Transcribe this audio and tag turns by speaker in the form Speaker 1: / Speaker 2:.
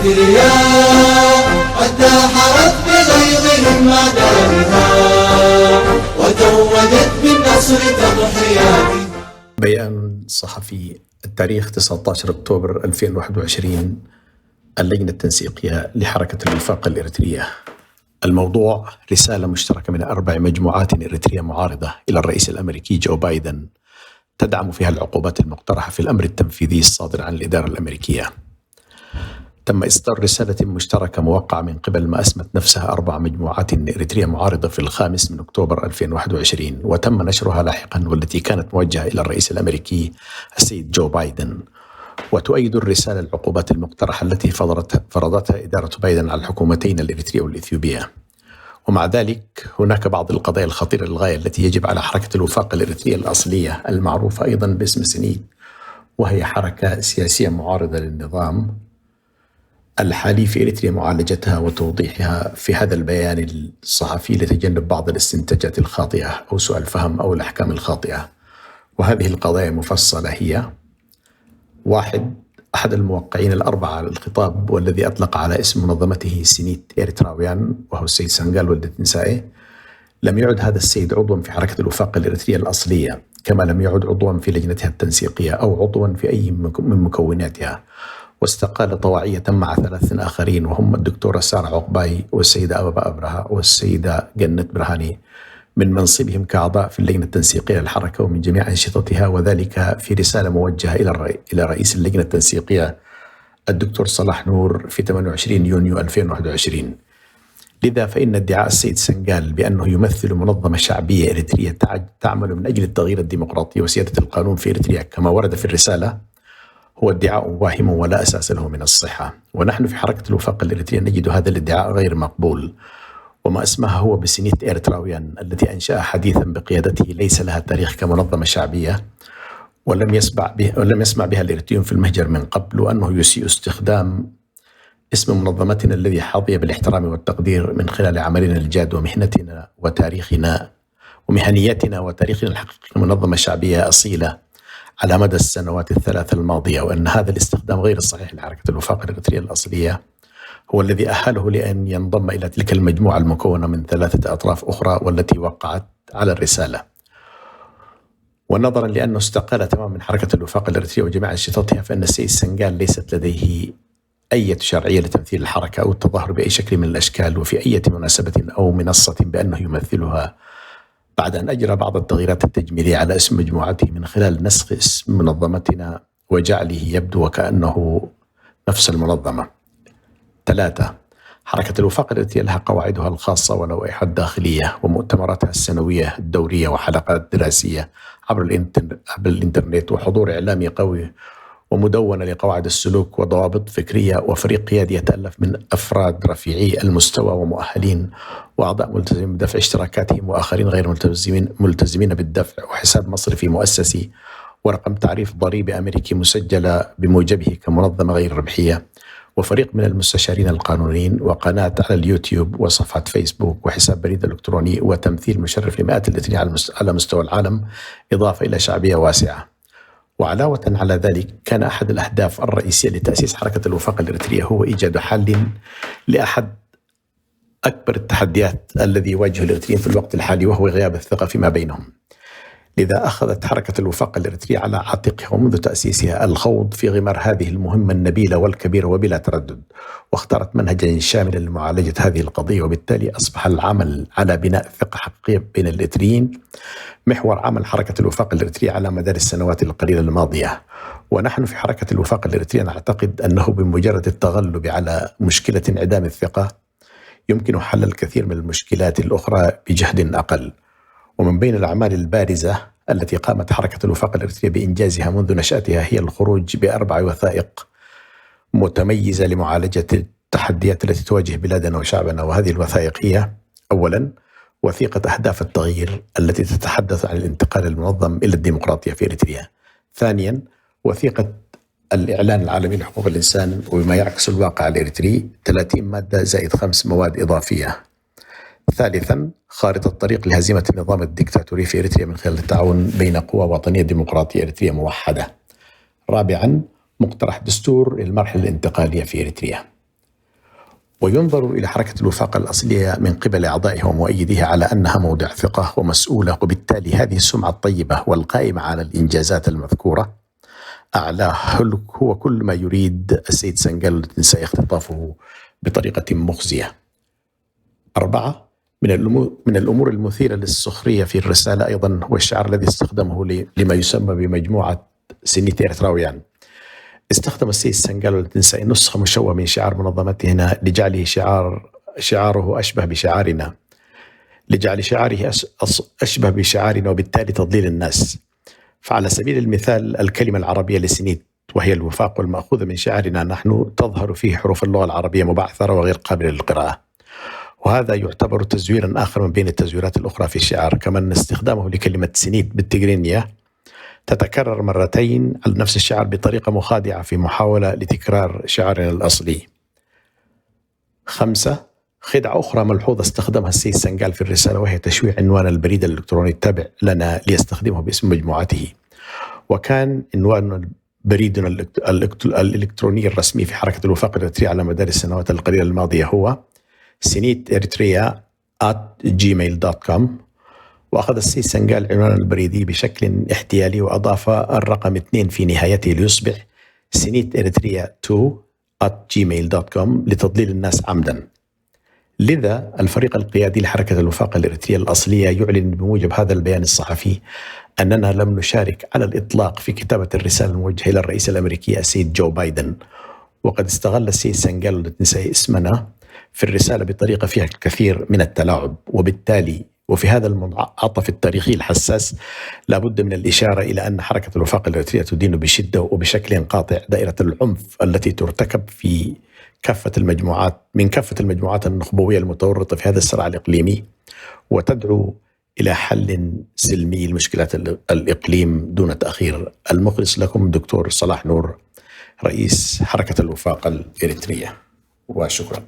Speaker 1: إريتريا قد داحرت بغيظهم أعدائها وتوجت بالنصر تضحيات.
Speaker 2: بيان صحفي التاريخ 19 أكتوبر 2021. اللجنة التنسيقية لحركة الوفاق الإريترية. الموضوع: رسالة مشتركة من 4 مجموعات إريترية معارضة إلى الرئيس الأمريكي جو بايدن تدعم فيها العقوبات المقترحة في الأمر التنفيذي الصادر عن الإدارة الأمريكية. تم إصدار رسالة مشتركة موقعة من قبل ما أسمت نفسها 4 مجموعات إريترية معارضة في 5 أكتوبر 2021، وتم نشرها لاحقا، والتي كانت موجهة إلى الرئيس الأمريكي السيد جو بايدن، وتؤيد الرسالة العقوبات المقترحة التي فرضتها إدارة بايدن على الحكومتين الإريترية والإثيوبية. ومع ذلك هناك بعض القضايا الخطيرة للغاية التي يجب على حركة الوفاق الإريترية الأصلية المعروفة أيضا باسم سنيد، وهي حركة سياسية معارضة للنظام الحالي في إريتريا، معالجتها وتوضيحها في هذا البيان الصحفي لتجنب بعض الاستنتاجات الخاطئة أو سوء الفهم أو الأحكام الخاطئة. وهذه القضايا مفصلة هي: 1. أحد الموقعين ال4 على الخطاب والذي أطلق على اسم منظمته سينيت إريتراويان، وهو السيد سنغال ولد نسائه، لم يعد هذا السيد عضوا في حركة الوفاق الإريترية الأصلية، كما لم يعد عضوا في لجنتها التنسيقية أو عضوا في أي من مكوناتها، واستقال طواعية مع 3 آخرين، وهم الدكتورة سارة عقباي والسيدة أبابا أبرهة والسيدة جنت برهاني، من منصبهم كأعضاء في اللجنة التنسيقية للحركة ومن جميع أنشطتها، وذلك في رسالة موجهة إلى رئيس اللجنة التنسيقية الدكتور صلاح نور في 28 يونيو 2021. لذا فإن ادعاء السيد سنغال بأنه يمثل منظمة شعبية إريترية تعمل من أجل التغيير الديمقراطي وسيادة القانون في إريتريا كما ورد في الرسالة هو ادعاء واهم ولا أساس له من الصحة. ونحن في حركة الوفاق الإريترية نجد هذا الادعاء غير مقبول، وما اسمها هو بسنيت إريتراويان التي أنشأ حديثا بقيادته ليس لها تاريخ كمنظمة شعبية، ولم يسمع بها الإريتريون في المهجر من قبل، وأنه يسيء استخدام اسم منظمتنا الذي حظي بالاحترام والتقدير من خلال عملنا الجاد ومهنتنا وتاريخنا ومهنيتنا وتاريخنا الحقيقي منظمة شعبية أصيلة على مدى السنوات ال3 الماضية، وأن هذا الاستخدام غير الصحيح لحركة الوفاق الإريترية الأصلية هو الذي أهله لأن ينضم إلى تلك المجموعة المكونة من 3 أطراف أخرى والتي وقعت على الرسالة. ونظرا لأنه استقال تماما من حركة الوفاق الإريترية وجميع أنشطتها، فإن السيد سنغال ليست لديه أي شرعية لتمثيل الحركة أو التظاهر بأي شكل من الأشكال وفي أي مناسبة أو منصة بأنه يمثلها، بعد أن أجرى بعض التغييرات التجميلية على اسم مجموعته من خلال نسخ اسم منظمتنا وجعله يبدو وكأنه نفس المنظمة. 3. حركة الوفاق التي لها قواعدها الخاصة ولوائحها الداخلية ومؤتمراتها السنوية الدورية وحلقات دراسية عبر الإنترنت وحضور إعلامي قوي ومدونة لقواعد السلوك وضوابط فكرية وفريق قيادي يتألف من أفراد رفيعي المستوى ومؤهلين وأعضاء ملتزمين بدفع اشتراكاتهم وآخرين غير ملتزمين بالدفع، وحساب مصرفي مؤسسي ورقم تعريف ضريبي أمريكي مسجلة بموجبه كمنظمة غير ربحية، وفريق من المستشارين القانونيين، وقناة على اليوتيوب وصفحة فيسبوك وحساب بريد إلكتروني، وتمثيل مشرف لمئات الإريتريين على مستوى العالم، إضافة إلى شعبية واسعة. وعلاوة على ذلك كان أحد الأهداف الرئيسية لتأسيس حركة الوفاق الإريترية هو إيجاد حل لأحد أكبر التحديات الذي يواجه الإريتريين في الوقت الحالي، وهو غياب الثقة فيما بينهم. لذا أخذت حركة الوفاق الإريترية على عاتقها ومنذ تأسيسها الخوض في غمار هذه المهمة النبيلة والكبيرة وبلا تردد، واختارت منهجا شاملا لمعالجة هذه القضية، وبالتالي أصبح العمل على بناء ثقة حقيقية بين الإريتريين محور عمل حركة الوفاق الإريترية على مدار السنوات القليلة الماضية. ونحن في حركة الوفاق الإريترية نعتقد أنه بمجرد التغلب على مشكلة انعدام الثقة يمكن حل الكثير من المشكلات الأخرى بجهد أقل. ومن بين الأعمال البارزة التي قامت حركة الوفاق الإريترية بإنجازها منذ نشأتها هي الخروج ب4 وثائق متميزة لمعالجة التحديات التي تواجه بلادنا وشعبنا. وهذه الوثائق هي: أولا، وثيقة أهداف التغيير التي تتحدث عن الانتقال المنظم إلى الديمقراطية في إريتريا. ثانيا، وثيقة الإعلان العالمي لحقوق الإنسان وبما يعكس الواقع الإريتري 30 مادة زائد 5 مواد إضافية. ثالثا، خارطة الطريق لهزيمة النظام الدكتاتوري في إريتريا من خلال التعاون بين قوى وطنية ديمقراطية إريترية موحدة. رابعا، مقترح دستور للمرحلة الانتقالية في إريتريا. وينظر إلى حركة الوفاق الأصلية من قبل أعضائها ومؤيديها على أنها موضع ثقة ومسؤولة، وبالتالي هذه السمعة الطيبة والقائمة على الإنجازات المذكورة أعلاه هو كل ما يريد السيد سنغال الذي سيختطفه بطريقة مخزية. 4. من الأمور المثيرة للسخرية في الرسالة أيضا هو الشعار الذي استخدمه لما يسمى بمجموعة سنيت إريتراويان. استخدم السيد سنغال التنسائي نسخة مشوهة من شعار منظمتنا لجعله شعاره أشبه بشعارنا، لجعل شعاره أشبه بشعارنا وبالتالي تضليل الناس. فعلى سبيل المثال الكلمة العربية لسنيت وهي الوفاق والمأخوذة من شعارنا نحن تظهر فيه حروف اللغة العربية مبعثرة وغير قابلة للقراءة، وهذا يعتبر تزويرا آخر من بين التزويرات الأخرى في الشعار. كما أن استخدامه لكلمة سنيت بالتجرينية تتكرر مرتين على نفس الشعار بطريقة مخادعة في محاولة لتكرار شعارنا الأصلي. 5. خدعة أخرى ملحوظة استخدمها السيد سنغال في الرسالة وهي تشويه عنوان البريد الإلكتروني التابع لنا ليستخدمه باسم مجموعته، وكان عنوان بريدنا الإلكتروني الرسمي في حركة الوفاق الإريترية على مدار السنوات القليلة الماضية هو sineteritrea@gmail.com، وأخذ السيد سنغال عنوان البريدي بشكل احتيالي وأضاف الرقم 2 في نهايته ليصبح sineteritrea2@gmail.com لتضليل الناس عمدا. لذا الفريق القيادي لحركة الوفاق الإريترية الأصلية يعلن بموجب هذا البيان الصحفي أننا لم نشارك على الإطلاق في كتابة الرسالة الموجهة إلى الرئيس الأمريكي السيد جو بايدن، وقد استغل السيد سنغال التنسائي اسمنا في الرسالة بطريقة فيها الكثير من التلاعب، وبالتالي وفي هذا المنعطف التاريخي الحساس لابد من الإشارة إلى أن حركة الوفاق الإريترية تدين بشدة وبشكل قاطع دائرة العنف التي ترتكب في كافة المجموعات النخبوية المتورطة في هذا الصراع الإقليمي، وتدعو إلى حل سلمي لمشكلات الإقليم دون تأخير. المخلص لكم دكتور صلاح نور، رئيس حركة الوفاق الإريترية، وشكرا.